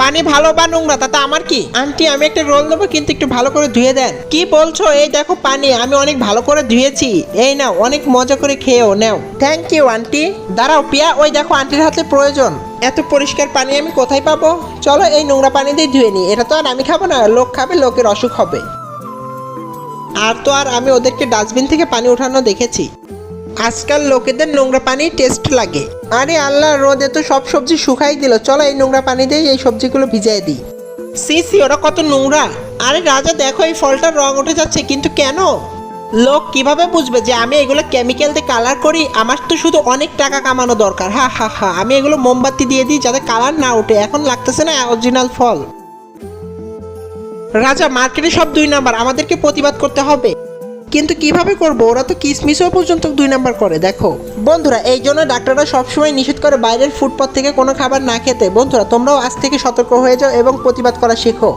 পানি ভালো বা নোংরা তাতে আমার কি? আন্টি আমি একটা রোল দেবো, কিন্তু একটু ভালো করে ধুয়ে দেন। কি বলছো? এই দেখো পানি, আমি অনেক ভালো করে ধুয়েছি। এই নাও, অনেক মজা করে খেয়েও নাও। Thank you aunty. দাঁড়াও পিয়া, ওই দেখো আন্টির হাতে প্রয়োজন। এত পরিষ্কার পানি আমি কোথায় পাবো? চলো এই নোংরা পানি দিয়ে ধুয়ে নিই। এটা তো আর আমি খাবো না, লোক খাবে, লোকের অসুখ হবে। আর তো আর আমি ওদেরকে ডাস্টবিন থেকে পানি উঠানো দেখেছি। আজকাল লোকেদের নোংরা পানি টেস্ট লাগে। আরে আল্লাহ, রোদে তো সব সবজি শুকাই দিল। চলো এই নোংরা পানি দিয়ে এই সবজিগুলো ভিজিয়ে দিই। সি সি, ওরা কত নোংরা। আরে রাজা দেখো, এই ফলটার রং উঠে যাচ্ছে, কিন্তু কেন? লোক কিভাবে বুঝবে যে আমি এগুলো কেমিক্যাল দিয়ে কালার করি? আমার তো শুধু অনেক টাকা কামানো দরকার। হা হা হা, আমি এগুলো মোমবাতি দিয়ে দিই যাতে কালার না ওঠে। এখন লাগতেছে না অরিজিনাল ফল। রাজা, মার্কেটে সব 2 নাম্বার, আমাদেরকে প্রতিবাদ করতে হবে। কিন্তু কিভাবে করব? ওরা তো কিসমিসও পর্যন্ত 2 নাম্বার করে। দেখো বন্ধুরা, এই জন্য ডাক্তাররা সবসময় নিষেধ করে বাইরের ফুডপাত থেকে কোনো খাবার না খেতে। বন্ধুরা তোমরাও আজ থেকে সতর্ক হয়ে যাও এবং প্রতিবাদ করা শেখো।